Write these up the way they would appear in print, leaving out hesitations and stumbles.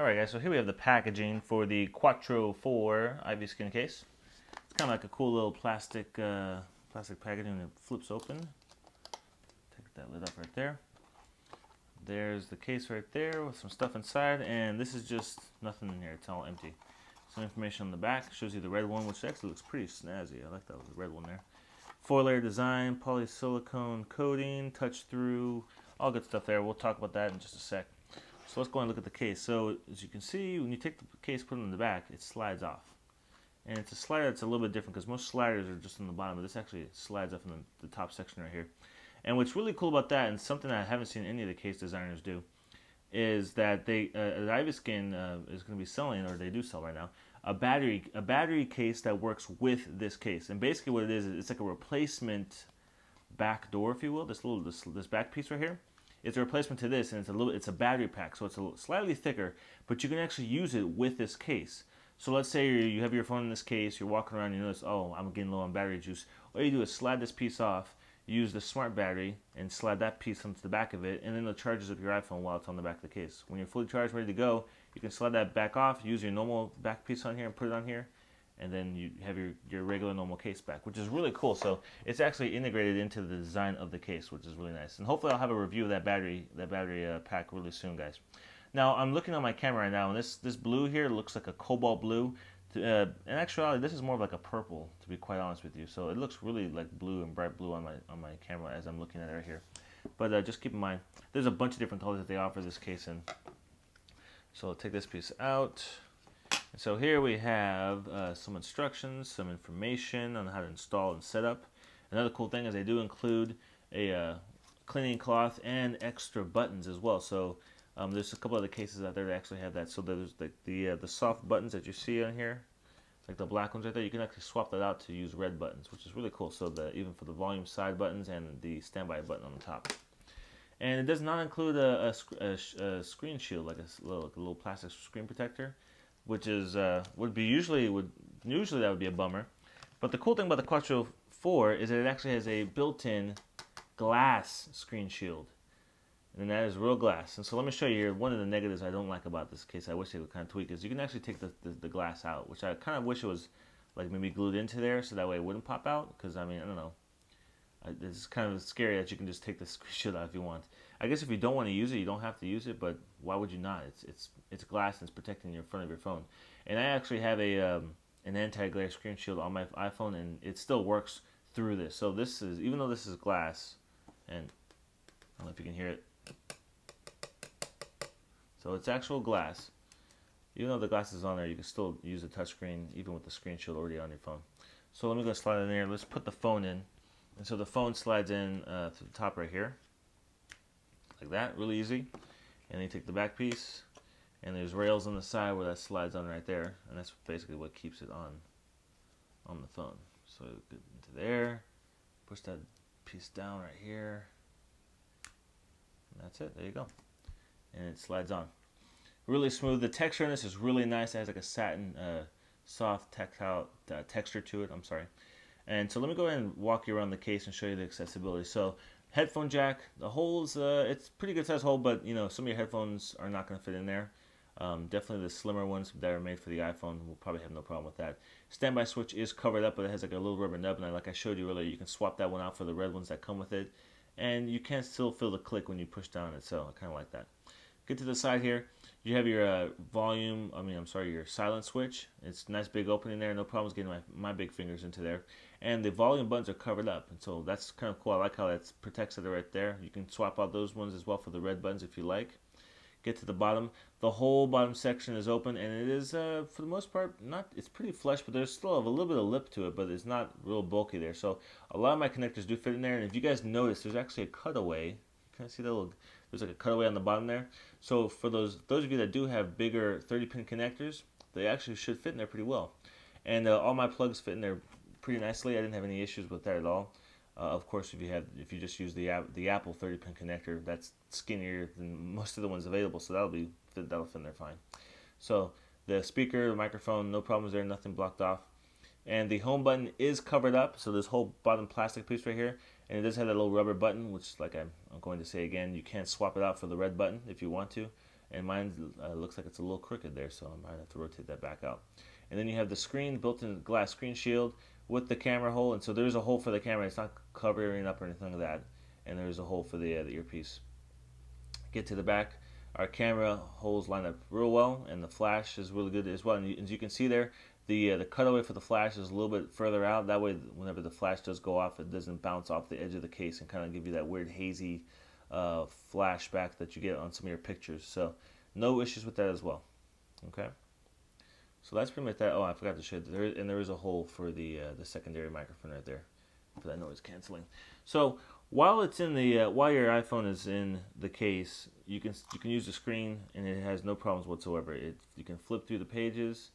Alright guys, so here we have the packaging for the Quattro4 Ivyskin case. It's kind of like a cool little plastic packaging and it flips open. Take that lid off right there. There's the case right there with some stuff inside, and this is just nothing in here, it's all empty. Some information on the back, shows you the red one, which actually looks pretty snazzy. I like that red one there. 4-layer design, polysilicone coating, Touch-Thru, all good stuff there. We'll talk about that in just a sec. So let's go and look at the case. So as you can see, when you take the case, put it in the back, it slides off. And it's a slider that's a little bit different because most sliders are just on the bottom, but this actually slides up in the top section right here. And what's really cool about that, and something that I haven't seen any of the case designers do, is that Ivyskin is going to be selling, or they do sell right now, a battery case that works with this case. And basically what it is, it's like a replacement back door, if you will. This back piece right here. It's a replacement to this, and it's a battery pack, so it's slightly thicker, but you can actually use it with this case. So let's say you have your phone in this case, you're walking around, and you notice, oh, I'm getting low on battery juice. All you do is slide this piece off, use the smart battery, and slide that piece onto the back of it, and then it charges up your iPhone while it's on the back of the case. When you're fully charged, ready to go, you can slide that back off, use your normal back piece on here, and put it on here, and then you have your regular normal case back, which is really cool. So it's actually integrated into the design of the case, which is really nice. And hopefully I'll have a review of that battery pack really soon, guys. Now I'm looking on my camera right now, and this blue here looks like a cobalt blue. In actuality, this is more of like a purple, to be quite honest with you. So it looks really like blue and bright blue on my camera as I'm looking at it right here. But just keep in mind, there's a bunch of different colors that they offer this case in. So I'll take this piece out. So here we have some instructions, some information on how to install and set up. Another cool thing is they do include a cleaning cloth and extra buttons as well. So there's a couple other cases out there that actually have that. So there's the soft buttons that you see on here, like the black ones right there. You can actually swap that out to use red buttons, which is really cool. So even for the volume side buttons and the standby button on the top. And it does not include a screen shield, like a little plastic screen protector, which is usually that would be a bummer. But the cool thing about the Quattro4 is that it actually has a built-in glass screen shield, and that is real glass. And so let me show you here one of the negatives I don't like about this case. I wish they would kind of tweak is you can actually take the glass out, which I kind of wish it was like maybe glued into there so that way it wouldn't pop out. Because I mean, I don't know. It's kind of scary that you can just take the screen shield out if you want. I guess if you don't want to use it, you don't have to use it, but why would you not? It's glass and it's protecting your front of your phone. And I actually have an anti-glare screen shield on my iPhone, and it still works through this. So this is, even though this is glass, and I don't know if you can hear it. So it's actual glass. Even though the glass is on there, you can still use the touchscreen even with the screen shield already on your phone. So let me go slide it in there. Let's put the phone in. And so the phone slides in to the top right here, like that, really easy. And then you take the back piece, and there's rails on the side where that slides on right there, and that's basically what keeps it on the phone. So get into there, push that piece down right here, and that's it. There you go, and it slides on. Really smooth. The texture in this is really nice. It has like a satin, soft tactile texture to it. I'm sorry. And so let me go ahead and walk you around the case and show you the accessibility. So headphone jack, the holes, it's pretty good size hole, but you know, some of your headphones are not going to fit in there. Definitely the slimmer ones that are made for the iPhone will probably have no problem with that. Standby switch is covered up, but it has like a little rubber nub, and like I showed you earlier, you can swap that one out for the red ones that come with it, and you can still feel the click when you push down it, so I kind of like that. Get to the side here, you have your your silent switch. It's a nice big opening there, no problems getting my big fingers into there. And the volume buttons are covered up, and so that's kind of cool. I like how that protects it right there. You can swap out those ones as well for the red buttons if you like. Get to the bottom. The whole bottom section is open, and it is, for the most part, it's pretty flush, but there's still a little bit of lip to it, but it's not real bulky there. So a lot of my connectors do fit in there, and if you guys notice, there's actually a cutaway. Can I see that little? There's like a cutaway on the bottom there. So for those of you that do have bigger 30-pin connectors, they actually should fit in there pretty well. And all my plugs fit in there pretty nicely. I didn't have any issues with that at all. Of course, if you just use the Apple 30-pin connector, that's skinnier than most of the ones available, so that'll fit in there fine. So the speaker, the microphone, no problems there, nothing blocked off. And the home button is covered up, so this whole bottom plastic piece right here, and it does have that little rubber button, which, like I'm going to say again, you can swap it out for the red button if you want to. and mine looks like it's a little crooked there, so I might have to rotate that back out. And then you have the screen, built-in glass screen shield with the camera hole, and so there's a hole for the camera. It's not covering up or anything like that, and there's a hole for the earpiece. Get to the back. Our camera holes line up real well, and the flash is really good as well. And as you can see there, the cutaway for the flash is a little bit further out. That way, whenever the flash does go off, it doesn't bounce off the edge of the case and kind of give you that weird hazy flashback that you get on some of your pictures. So no issues with that as well. Okay. So that's pretty much that. Oh, I forgot to show you. There is a hole for the secondary microphone right there for that noise canceling. So while it's in the while your iPhone is in the case, you can use the screen and it has no problems whatsoever. You can flip through the pages,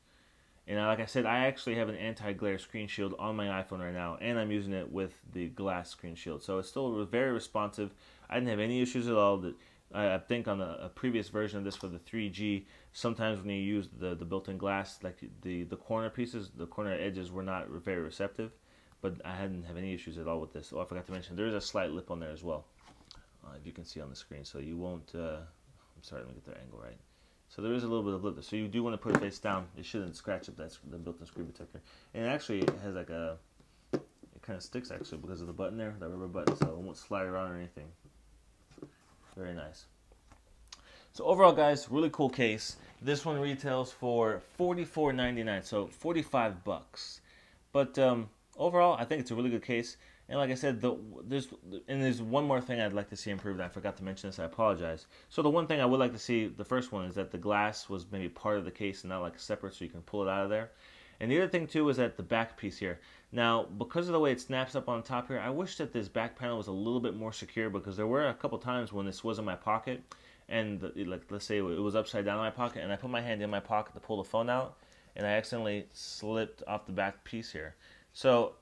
and like I said, I actually have an anti-glare screen shield on my iPhone right now, and I'm using it with the glass screen shield, so it's still very responsive. I didn't have any issues at all. I think on a previous version of this for the 3G, sometimes when you use the built-in glass, like the corner pieces, the corner edges were not very receptive, but I didn't have any issues at all with this. Oh, I forgot to mention, there is a slight lip on there as well, if you can see on the screen, so you won't, I'm sorry, let me get the angle right. So there is a little bit of lip there, so you do want to put it face down. It shouldn't scratch up the built-in screen protector. And actually, it has like it kind of sticks actually because of the button there, that rubber button, so it won't slide around or anything. Very nice. So overall, guys, really cool case. This one retails for $44.99, so 45 bucks. But overall, I think it's a really good case. And like I said, there's one more thing I'd like to see improved. I forgot to mention this. I apologize. So the one thing I would like to see, the first one, is that the glass was maybe part of the case and not like separate, so you can pull it out of there. And the other thing too is that the back piece here. Now, because of the way it snaps up on top here, I wish that this back panel was a little bit more secure, because there were a couple times when this was in my pocket, and like let's say it was upside down in my pocket, and I put my hand in my pocket to pull the phone out, and I accidentally slipped off the back piece here. So,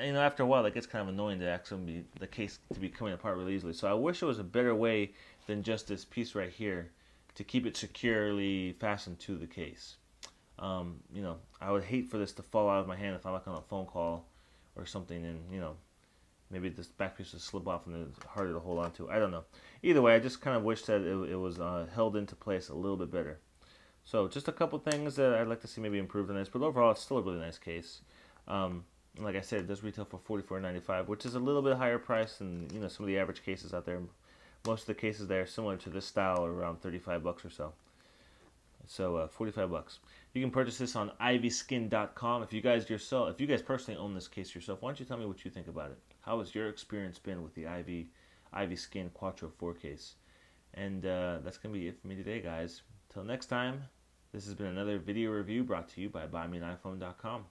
you know, after a while, it gets kind of annoying to actually the case to be coming apart really easily. So I wish there was a better way than just this piece right here to keep it securely fastened to the case. You know, I would hate for this to fall out of my hand if I'm like on a phone call or something, and you know, maybe this back piece would slip off and it's harder to hold on to. I don't know. Either way, I just kind of wish that it was held into place a little bit better. So just a couple things that I'd like to see maybe improved on this, but overall it's still a really nice case. Like I said, it does retail for $44.95, which is a little bit higher price than, you know, some of the average cases out there. Most of the cases there similar to this style are around 35 bucks or so. So 45 bucks. You can purchase this on Ivyskin.com. If you guys personally own this case yourself, why don't you tell me what you think about it? How has your experience been with the Ivyskin Quattro4 case? And that's going to be it for me today, guys. Till next time, this has been another video review brought to you by BuyMeAnIPhone.com.